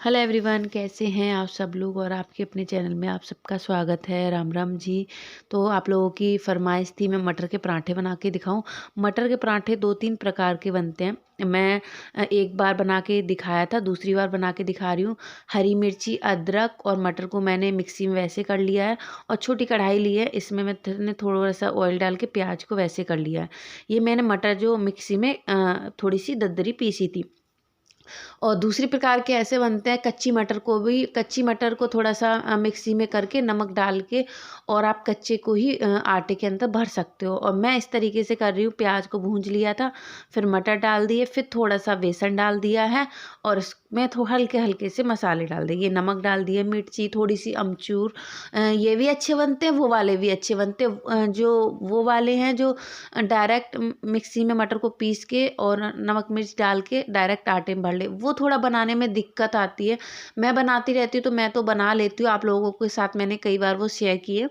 Hello everyone, कैसे हैं आप सब लोग। और आपके अपने चैनल में आप सबका स्वागत है। राम राम जी। तो आप लोगों की फरमाइश थी मैं मटर के पराठे बना के दिखाऊं। मटर के पराठे दो तीन प्रकार के बनते हैं। मैं एक बार बना के दिखाया था, दूसरी बार बना के दिखा रही हूँ। हरी मिर्ची, अदरक और मटर को मैंने मिक्सी में वैसे कर लिया है और छोटी कढ़ाई ली है, इसमें मैंने थोड़ा सा ऑयल डाल के प्याज को वैसे कर लिया है। ये मैंने मटर जो मिक्सी में थोड़ी सी दरदरी पीसी थी। और दूसरी प्रकार के ऐसे बनते हैं, कच्ची मटर को थोड़ा सा मिक्सी में करके नमक डाल के और आप कच्चे को ही आटे के अंदर भर सकते हो। और मैं इस तरीके से कर रही हूँ। प्याज को भूंज लिया था, फिर मटर डाल दिए, फिर थोड़ा सा बेसन डाल दिया है और इसमें हल्के हल्के से मसाले डाल दिए, नमक डाल दिए, मिर्ची, थोड़ी सी अमचूर। ये भी अच्छे बनते हैं, वो वाले भी अच्छे बनते हैं। जो वो वाले हैं जो डायरेक्ट मिक्सी में मटर को पीस के और नमक मिर्च डाल के डायरेक्ट आटे में भर ले, वो थोड़ा बनाने में दिक्कत आती है। मैं बनाती रहती हूँ तो मैं तो बना लेती हूँ, आप लोगों के साथ मैंने कई बार वो शेयर किए।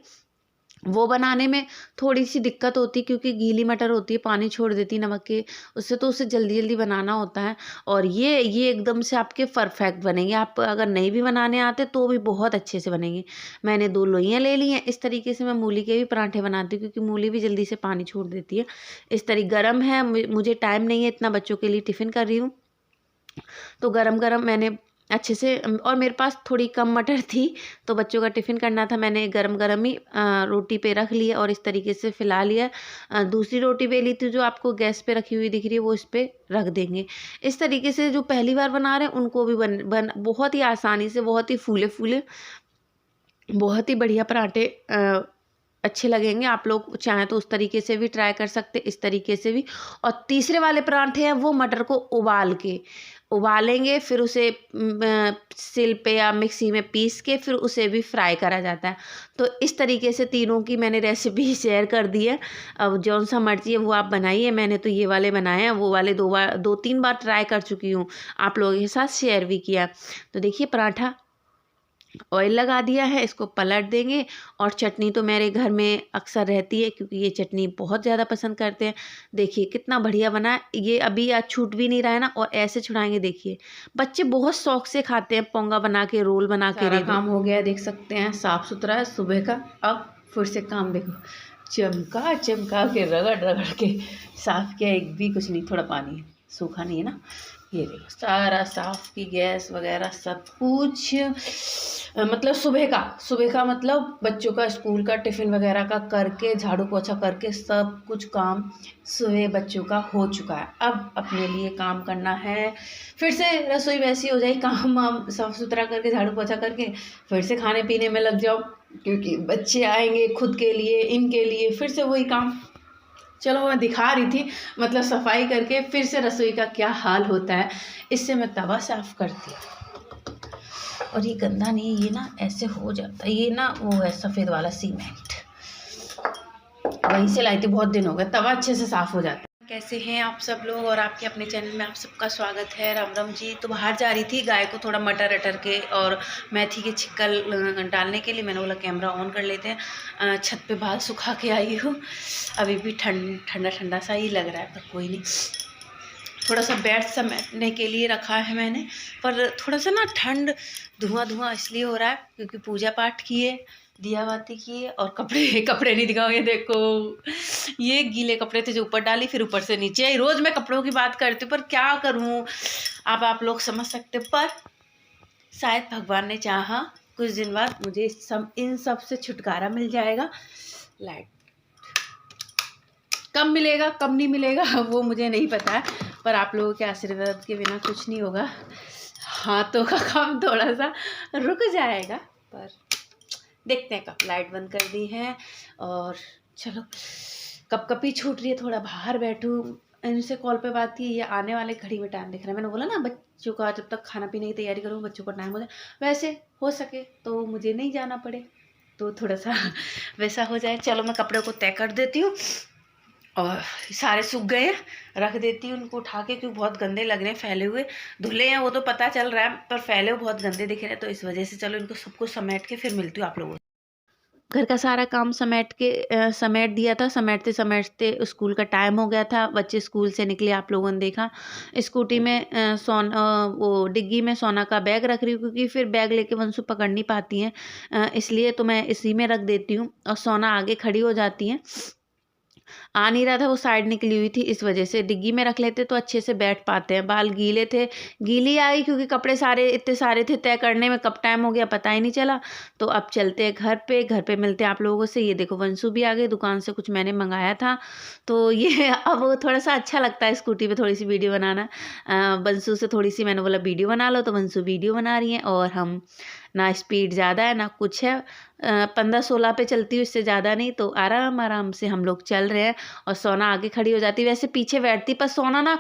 वो बनाने में थोड़ी सी दिक्कत होती है क्योंकि गीली मटर होती है, पानी छोड़ देती है नमक के उससे, तो उसे जल्दी जल्दी बनाना होता है। और ये एकदम से आपके परफेक्ट बनेंगे। आप अगर नहीं भी बनाने आते तो भी बहुत अच्छे से बनेंगे। मैंने 2 लोइयाँ ले ली हैं। इस तरीके से मैं मूली के भी पराठे बनाती हूँ क्योंकि मूली भी जल्दी से पानी छोड़ देती है। इस तरीके गर्म है, मुझे टाइम नहीं है इतना, बच्चों के लिए टिफ़िन कर रही हूँ तो गरम गरम मैंने अच्छे से और मेरे पास थोड़ी कम मटर थी तो बच्चों का टिफ़िन करना था। मैंने गरम गरम ही रोटी पे रख लिया और इस तरीके से फैला लिया। दूसरी रोटी बेली थी जो आपको गैस पे रखी हुई दिख रही है, वो इस पे रख देंगे। इस तरीके से जो पहली बार बना रहे हैं उनको भी बन बन बहुत ही आसानी से, बहुत ही फूले फूले, बहुत ही बढ़िया पराठे अच्छे लगेंगे। आप लोग चाहें तो उस तरीके से भी ट्राई कर सकते, इस तरीके से भी। और तीसरे वाले पराठे हैं वो मटर को उबालेंगे, फिर उसे सिल पे या मिक्सी में पीस के फिर उसे भी फ्राई करा जाता है। तो इस तरीके से तीनों की मैंने रेसिपी शेयर कर दी है। अब जौन सा मर्जी है वो आप बनाइए। मैंने तो ये वाले बनाए हैं, वो वाले 2 3 बार ट्राई कर चुकी हूँ, आप लोगों के साथ शेयर भी किया। तो देखिए पराठा ऑयल लगा दिया है, इसको पलट देंगे। और चटनी तो मेरे घर में अक्सर रहती है क्योंकि ये चटनी बहुत ज़्यादा पसंद करते हैं। देखिए कितना बढ़िया बना है ये, अभी आज छूट भी नहीं रहा है ना। और ऐसे छुड़ाएंगे, देखिए बच्चे बहुत शौक से खाते हैं। पोंगा बना के, रोल बना के, सारा काम हो गया, देख सकते हैं साफ़ सुथरा है सुबह का। अब फिर से काम देखो, चमका चमका के रगड़ रगड़ के साफ़ किया, एक भी कुछ नहीं, थोड़ा पानी है, सूखा नहीं है ना। ये देखो सारा साफ़ की, गैस वगैरह सब कुछ। मतलब सुबह का मतलब बच्चों का स्कूल का टिफ़िन वगैरह का करके, झाड़ू पोछा करके सब कुछ काम सुबह बच्चों का हो चुका है। अब अपने लिए काम करना है। फिर से रसोई वैसी हो जाए, काम वाम साफ़ सुथरा करके, झाड़ू पोछा करके फिर से खाने पीने में लग जाओ क्योंकि बच्चे आएंगे, खुद के लिए, इनके लिए, फिर से वही काम। चलो मैं दिखा रही थी, मतलब सफाई करके फिर से रसोई का क्या हाल होता है। इससे मैं तवा साफ़ करती हूँ और ये गंदा नहीं, ये ना ऐसे हो जाता है, ये ना वो है सफ़ेद वाला सीमेंट, वहीं से लाई थी, बहुत दिन हो गए, तवा अच्छे से साफ़ हो जाता है। कैसे हैं आप सब लोग, और आपके अपने चैनल में आप सबका स्वागत है। राम राम जी। तो बाहर जा रही थी गाय को थोड़ा मटर अटर के और मेथी के छिक्कल डालने के लिए। मैंने बोला कैमरा ऑन कर लेते हैं। छत पे बाहर सुखा के आई हूँ। अभी भी ठंडा ठंडा सा ही लग रहा है, पर कोई नहीं। थोड़ा सा बेड समेटने के लिए रखा है मैंने, पर थोड़ा सा ना ठंड, धुआं इसलिए हो रहा है क्योंकि पूजा पाठ किए, दिया बाती किए और कपड़े कपड़े नहीं दिखाओ, ये देखो ये गीले कपड़े थे जो ऊपर डाली, फिर ऊपर से नीचे आई। रोज़ मैं कपड़ों की बात करती हूँ पर क्या करूँ, अब आप लोग समझ सकते। पर शायद भगवान ने चाहा कुछ दिन बाद मुझे इन सब से छुटकारा मिल जाएगा। लाइट कब मिलेगा कब नहीं मिलेगा वो मुझे नहीं पता है, पर आप लोगों के आशीर्वाद के बिना कुछ नहीं होगा। हाथों का काम थोड़ा सा रुक जाएगा, पर देखते हैं कब। लाइट बंद कर दी है और चलो कपकपी छूट रही है, थोड़ा बाहर बैठूँ, इनसे कॉल पे बात की। ये आने वाले घड़ी में टाइम दिख रहा है, मैंने बोला ना बच्चों का जब तक खाना पीने की तैयारी करूँ बच्चों का टाइम हो जाए, वैसे हो सके तो मुझे नहीं जाना पड़े, तो थोड़ा सा वैसा हो जाए। चलो मैं कपड़े को तय कर देती हूँ और सारे सूख गए हैं, रख देती हूँ उनको उठा के, क्योंकि बहुत गंदे लग रहे हैं, फैले हुए। धुले हैं वो तो पता चल रहा है, पर फैले हुए बहुत गंदे दिख रहे हैं, तो इस वजह से चलो इनको सबको समेट के फिर मिलती हूँ आप लोगों से। घर का सारा काम समेट दिया था। समेटते-समेटते स्कूल का टाइम हो गया था। बच्चे स्कूल से निकले, आप लोगों ने देखा। स्कूटी में वो डिग्गी में सोना का बैग रख रही हूँ, क्योंकि फिर बैग लेके वंशु पकड़ नहीं पाती हैं। इसलिए तो मैं इसी में रख देती हूँ और सोना आगे खड़ी हो जाती हैं। आ नहीं रहा था, वो साइड निकली हुई थी, इस वजह से डिग्गी में रख लेते तो अच्छे से बैठ पाते हैं। बाल गीले थे, गीली आ गई क्योंकि कपड़े सारे इतने सारे थे, तय करने में कब टाइम हो गया पता ही नहीं चला। तो अब चलते हैं घर पे मिलते हैं आप लोगों से। ये देखो वंशु भी आ गए, दुकान से कुछ मैंने मंगाया था, तो ये अब थोड़ा सा अच्छा लगता है स्कूटी पे थोड़ी सी वीडियो बनाना। वंशु से थोड़ी सी मैंने बोला वीडियो बना लो, तो वंशु वीडियो बना रही हैं। और हम ना स्पीड ज़्यादा है ना कुछ है, 15-16 पे चलती हूँ, इससे ज़्यादा नहीं। तो आराम आराम से हम लोग चल रहे हैं और सोना आगे खड़ी हो जाती है। वैसे पीछे बैठती, पर सोना ना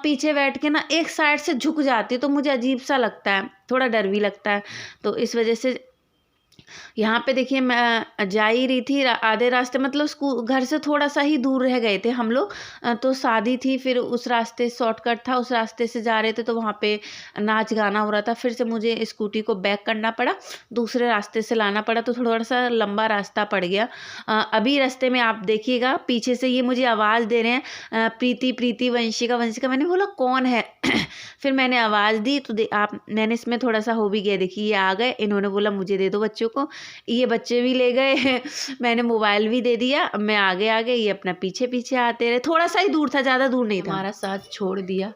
पीछे बैठ के ना एक साइड से झुक जाती है, तो मुझे अजीब सा लगता है, थोड़ा डर भी लगता है। तो इस वजह से यहाँ पे देखिए मैं जा ही रही थी, आधे रास्ते मतलब घर से थोड़ा सा ही दूर रह गए थे हम लोग। तो शादी थी, फिर उस रास्ते शॉर्टकट था, उस रास्ते से जा रहे थे, तो वहाँ पे नाच गाना हो रहा था। फिर से मुझे स्कूटी को बैक करना पड़ा, दूसरे रास्ते से लाना पड़ा, तो थोड़ा सा लंबा रास्ता पड़ गया। अभी रास्ते में आप देखिएगा पीछे से ये मुझे आवाज़ दे रहे हैं, प्रीति प्रीति, वंशिका वंशिका। मैंने बोला कौन है? फिर मैंने आवाज़ दी, तो मैंने इसमें थोड़ा सा हो भी गया। देखिए ये आ गए, इन्होंने बोला मुझे दे दो बच्चों को, ये बच्चे भी ले गए। मैंने मोबाइल भी दे दिया, मैं आगे ये अपना पीछे पीछे आते रहे। थोड़ा सा ही दूर था, ज़्यादा दूर नहीं था। हमारा साथ छोड़ दिया,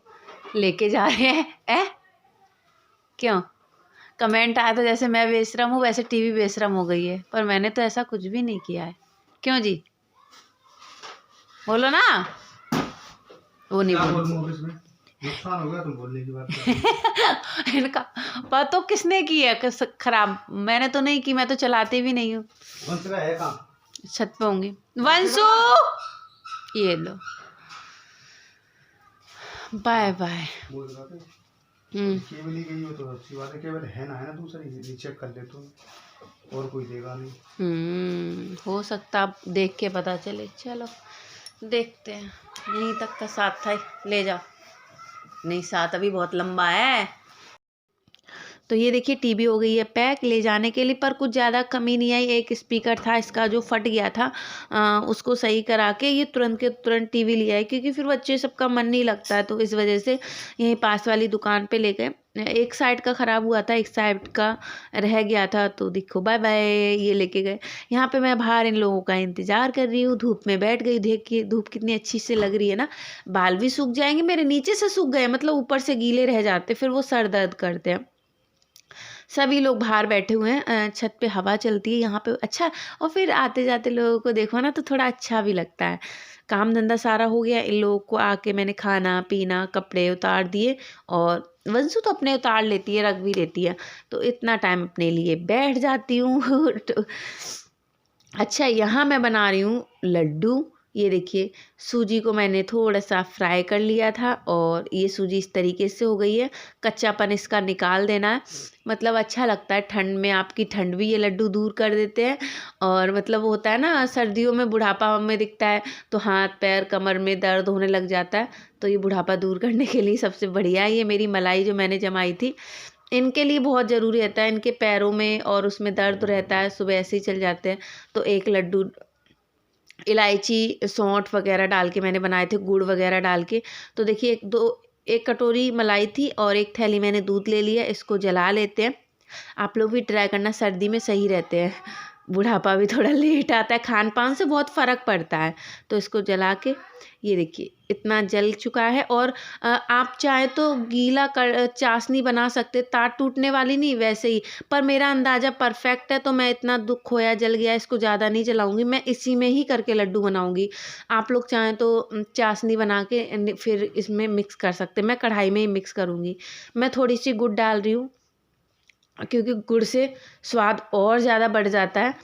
लेके जा रहे हैं। क्यों? कमेंट आया तो जैसे मैं बेशरम हूँ, वैसे टीवी बेशरम हो गई है, पर मैंने तो ऐसा कुछ भी नहीं किया है। क्यों जी? बोलो ना। वो नहीं बोल, नुकसान हो गया तुम बोलने की बात। इनका बात तो किसने की है खराब? मैंने तो नहीं की, मैं तो चलाती भी नहीं हूँ। छत पे होंगी। वंशु ये लो, बाय बाय। केवल ही गई हो तो अच्छी बात है, केवल है ना दूसरी चेक कर ले तो, और कोई देगा नहीं। हो सकता, अब देख के पता चले। चलो देखते हैं। यहीं तक का साथ था, ले जाओ। नहीं साथ अभी बहुत लंबा है। तो ये देखिए टीवी हो गई है पैक ले जाने के लिए, पर कुछ ज़्यादा कमी नहीं आई। एक स्पीकर था इसका जो फट गया था, उसको सही करा के ये तुरंत के तुरंत टीवी ले आए, क्योंकि फिर बच्चे सबका मन नहीं लगता है। तो इस वजह से यहीं पास वाली दुकान पे ले गए। एक साइड का ख़राब हुआ था, एक साइड का रह गया था, तो देखो बाय बाय ये लेके गए। यहाँ पे मैं बाहर इन लोगों का इंतज़ार कर रही हूँ, धूप में बैठ गई। देखिए धूप कितनी अच्छी से लग रही है ना। बाल भी सूख जाएंगे मेरे, नीचे से सूख गए, मतलब ऊपर से गीले रह जाते, फिर वो सर दर्द करते हैं। सभी लोग बाहर बैठे हुए हैं, छत पे हवा चलती है यहाँ पे अच्छा। और फिर आते जाते लोगों को देखो ना, तो थोड़ा अच्छा भी लगता है। काम धंधा सारा हो गया, इन लोगों को आके मैंने खाना पीना कपड़े उतार दिए, और वंशु तो अपने उतार लेती है, रख भी लेती है, तो इतना टाइम अपने लिए बैठ जाती हूँ। तो अच्छा यहाँ मैं बना रही हूँ लड्डू। ये देखिए सूजी को मैंने थोड़ा सा फ्राई कर लिया था, और ये सूजी इस तरीके से हो गई है। कच्चापन इसका निकाल देना है, मतलब अच्छा लगता है ठंड में, आपकी ठंड भी ये लड्डू दूर कर देते हैं। और मतलब वो होता है ना, सर्दियों में बुढ़ापा में दिखता है, तो हाथ पैर कमर में दर्द होने लग जाता है, तो ये बुढ़ापा दूर करने के लिए सबसे बढ़िया है। ये मेरी मलाई जो मैंने जमाई थी, इनके लिए बहुत ज़रूरी रहता है, इनके पैरों में और उसमें दर्द रहता है, सुबह ऐसे ही चल जाते हैं। तो एक लड्डू इलायची सौंठ वगैरह डाल के मैंने बनाए थे, गुड़ वगैरह डाल के। तो देखिए एक कटोरी मलाई थी और एक थैली मैंने दूध ले लिया। इसको जला लेते हैं, आप लोग भी ट्राई करना, सर्दी में सही रहते हैं। बुढ़ापा भी थोड़ा लेट आता है, खान पान से बहुत फ़र्क पड़ता है। तो इसको जला के ये देखिए इतना जल चुका है। और आप चाहे तो गीला चाशनी बना सकते, तार टूटने वाली नहीं, वैसे ही। पर मेरा अंदाज़ा परफेक्ट है, तो मैं इतना दुख खोया जल गया, इसको ज़्यादा नहीं जलाऊंगी, मैं इसी में ही करके लड्डू बनाऊंगी। आप लोग चाहें तो चाशनी बना के फिर इसमें मिक्स कर सकते, मैं कढ़ाई में ही मिक्स करूँगी। मैं थोड़ी सी गुड़ डाल रही हूँ, क्योंकि गुड़ से स्वाद और ज़्यादा बढ़ जाता है।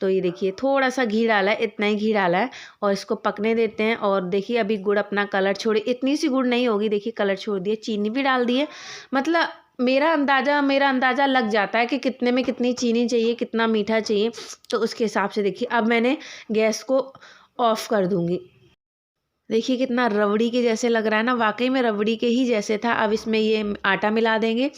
तो ये देखिए थोड़ा सा घी डाला है, इतना ही घी डाला है, और इसको पकने देते हैं। और देखिए अभी गुड़ अपना कलर छोड़े, इतनी सी गुड़ नहीं होगी, देखिए कलर छोड़ दिए, चीनी भी डाल दी है। मतलब मेरा अंदाज़ा लग जाता है कि कितने में कितनी चीनी चाहिए, कितना मीठा चाहिए, तो उसके हिसाब से देखिए। अब मैंने गैस को ऑफ़ कर दूँगी। देखिए कितना रबड़ी के जैसे लग रहा है ना, वाकई में रबड़ी के ही जैसे था। अब इसमें ये आटा मिला देंगे।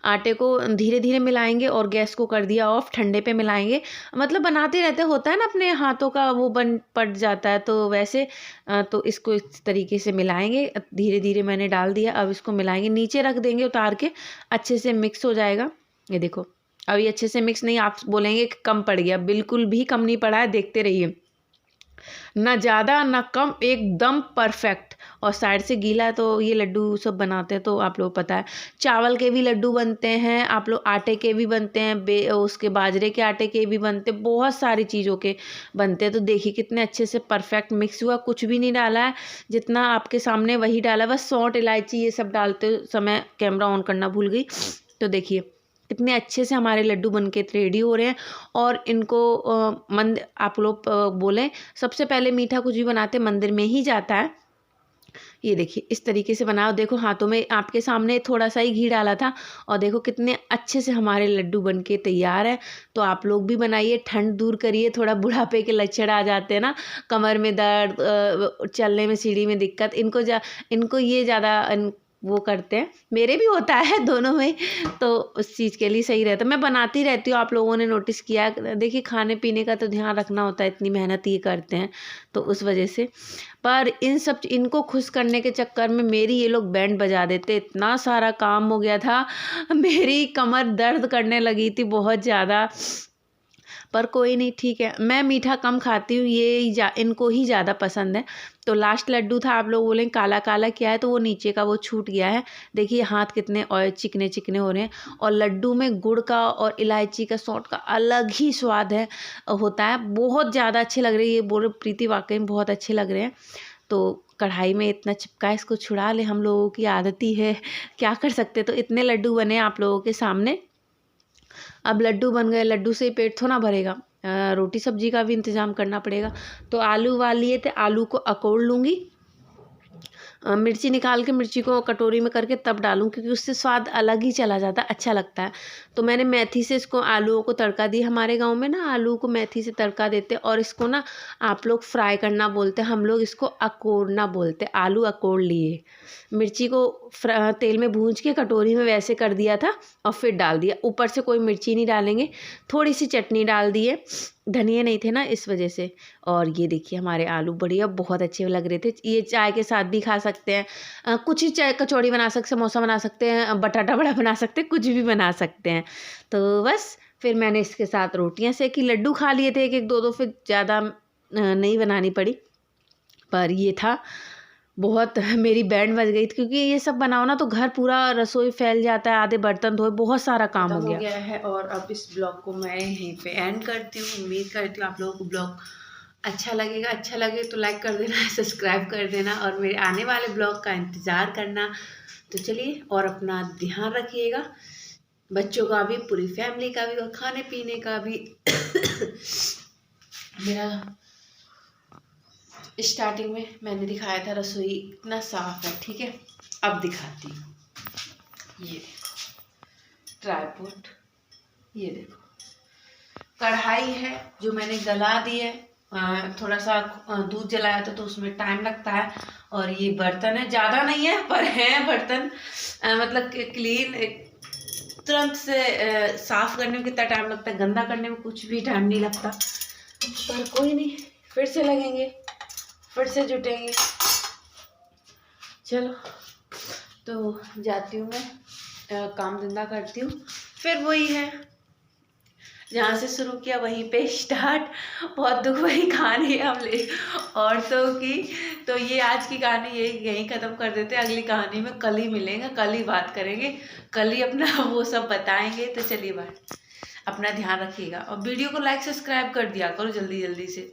आटे को धीरे धीरे मिलाएंगे और गैस को कर दिया ऑफ, ठंडे पे मिलाएंगे। मतलब बनाते रहते, होता है ना अपने हाथों का वो बन पड़ जाता है, तो वैसे तो इसको इस तरीके से मिलाएंगे। धीरे धीरे मैंने डाल दिया, अब इसको मिलाएंगे, नीचे रख देंगे उतार के, अच्छे से मिक्स हो जाएगा। ये देखो अब ये अच्छे से मिक्स नहीं, आप बोलेंगे कि कम पड़ गया, बिल्कुल भी कम नहीं पड़ा है, देखते रहिए, ना ज़्यादा ना कम, एकदम परफेक्ट। और साइड से गीला है, तो ये लड्डू सब बनाते हैं तो आप लोग पता है, चावल के भी लड्डू बनते हैं, आप लोग आटे के भी बनते हैं, उसके बाजरे के आटे के भी बनते हैं, बहुत सारी चीज़ों के बनते हैं। तो देखिए कितने अच्छे से परफेक्ट मिक्स हुआ, कुछ भी नहीं डाला है, जितना आपके सामने वही डाला, बस सौंठ इलायची ये सब डालते समय कैमरा ऑन करना भूल गई। तो देखिए कितने अच्छे से हमारे लड्डू बनके रेडी हो रहे हैं। और इनको आप लोग बोलें, सबसे पहले मीठा कुछ भी बनाते मंदिर में ही जाता है। ये देखिए इस तरीके से बनाओ, देखो हाथों में आपके सामने थोड़ा सा ही घी डाला था, और देखो कितने अच्छे से हमारे लड्डू बनके तैयार है। तो आप लोग भी बनाइए, ठंड दूर करिए, थोड़ा बुढ़ापे के लक्षण आ जाते हैं ना, कमर में दर्द, चलने में सीढ़ी में दिक्कत, इनको ये ज़्यादा वो करते हैं, मेरे भी होता है दोनों में, तो उस चीज़ के लिए सही रहता है। मैं बनाती रहती हूँ, आप लोगों ने नोटिस किया, देखिए खाने पीने का तो ध्यान रखना होता है, इतनी मेहनत ये करते हैं तो उस वजह से। पर इनको खुश करने के चक्कर में मेरी ये लोग बैंड बजा देते, इतना सारा काम हो गया था, मेरी कमर दर्द करने लगी थी बहुत ज़्यादा। पर कोई नहीं, ठीक है, मैं मीठा कम खाती हूँ, इनको ही ज़्यादा पसंद है। तो लास्ट लड्डू था, आप लोग बोलेंगे काला काला क्या है, तो वो नीचे का वो छूट गया है। देखिए हाथ कितने और चिकने चिकने हो रहे हैं, और लड्डू में गुड़ का और इलायची का, सौंठ का अलग ही स्वाद है होता है, बहुत ज़्यादा अच्छे लग रहे हैं। ये बोल रहे प्रीति वाकई में बहुत अच्छे लग रहे हैं। तो कढ़ाई में इतना चिपका है, इसको छुड़ा ले, हम लोगों की आदत ही है, क्या कर सकते। तो इतने लड्डू बने आप लोगों के सामने। अब लड्डू बन गए, लड्डू से ही पेट थोड़ा भरेगा, रोटी सब्जी का भी इंतज़ाम करना पड़ेगा। तो आलू उबाल लिए थे, आलू को अकोड़ लूँगी, मिर्ची निकाल के मिर्ची को कटोरी में करके तब डालूँ, क्योंकि उससे स्वाद अलग ही चला जाता है, अच्छा लगता है। तो मैंने मेथी से इसको आलूओं को तड़का दिया। हमारे गांव में ना आलू को मेथी से तड़का देते, और इसको ना आप लोग फ्राई करना बोलते हैं, हम लोग इसको अकोड़ना बोलते। आलू अकोड़ लिए, मिर्ची को तेल में भूंज के कटोरी में वैसे कर दिया था, और फिर डाल दिया। ऊपर से कोई मिर्ची नहीं डालेंगे, थोड़ी सी चटनी डाल दिए, धनिया नहीं थे ना इस वजह से। और ये देखिए हमारे आलू बढ़िया बहुत अच्छे लग रहे थे, ये चाय के साथ भी खा सकते हैं, कुछ ही चाय कचौड़ी बना सकते, समोसा बना सकते हैं, बटाटा बड़ा बना सकते हैं, कुछ भी बना सकते हैं। तो बस फिर मैंने इसके साथ रोटियां सेकी, लड्डू खा लिए थे एक एक दो दो, फिर ज़्यादा नहीं बनानी पड़ी। पर ये था बहुत मेरी बैंड बज गई थी, क्योंकि ये सब बनाओ ना तो घर पूरा रसोई फैल जाता है, आधे बर्तन धोए, बहुत सारा काम हो गया है। और अब इस ब्लॉग को मैं यहीं पे एंड करती हूँ। उम्मीद करती हूँ आप लोगों को ब्लॉग अच्छा लगेगा, अच्छा लगे तो लाइक कर देना, सब्सक्राइब कर देना, और मेरे आने वाले ब्लॉग का इंतज़ार करना। तो चलिए, और अपना ध्यान रखिएगा, बच्चों का भी, पूरी फैमिली का भी, और खाने पीने का भी। मेरा स्टार्टिंग में मैंने दिखाया था रसोई इतना साफ है, ठीक है, अब दिखाती हूँ। ये ट्राइपॉड, ये देखो कढ़ाई है जो मैंने गला दी है, थोड़ा सा दूध जलाया था तो उसमें टाइम लगता है। और ये बर्तन है, ज़्यादा नहीं है पर है बर्तन, मतलब क्लीन, तुरंत से साफ करने में कितना टाइम लगता है, गंदा करने में कुछ भी टाइम नहीं लगता। पर कोई नहीं, फिर से लगेंगे, फिर से जुटेंगे। चलो तो जाती हूँ मैं, काम धंधा करती हूँ, फिर वही है जहाँ से शुरू किया वहीं पे स्टार्ट। बहुत दुख भरी कहानी है हमने औरतों की। तो ये आज की कहानी यहीं ख़त्म कर देते हैं, अगली कहानी में कल ही मिलेंगे, कल ही बात करेंगे, कल ही अपना वो सब बताएंगे। तो चलिए बाय, अपना ध्यान रखिएगा, और वीडियो को लाइक सब्सक्राइब कर दिया करो जल्दी जल्दी से।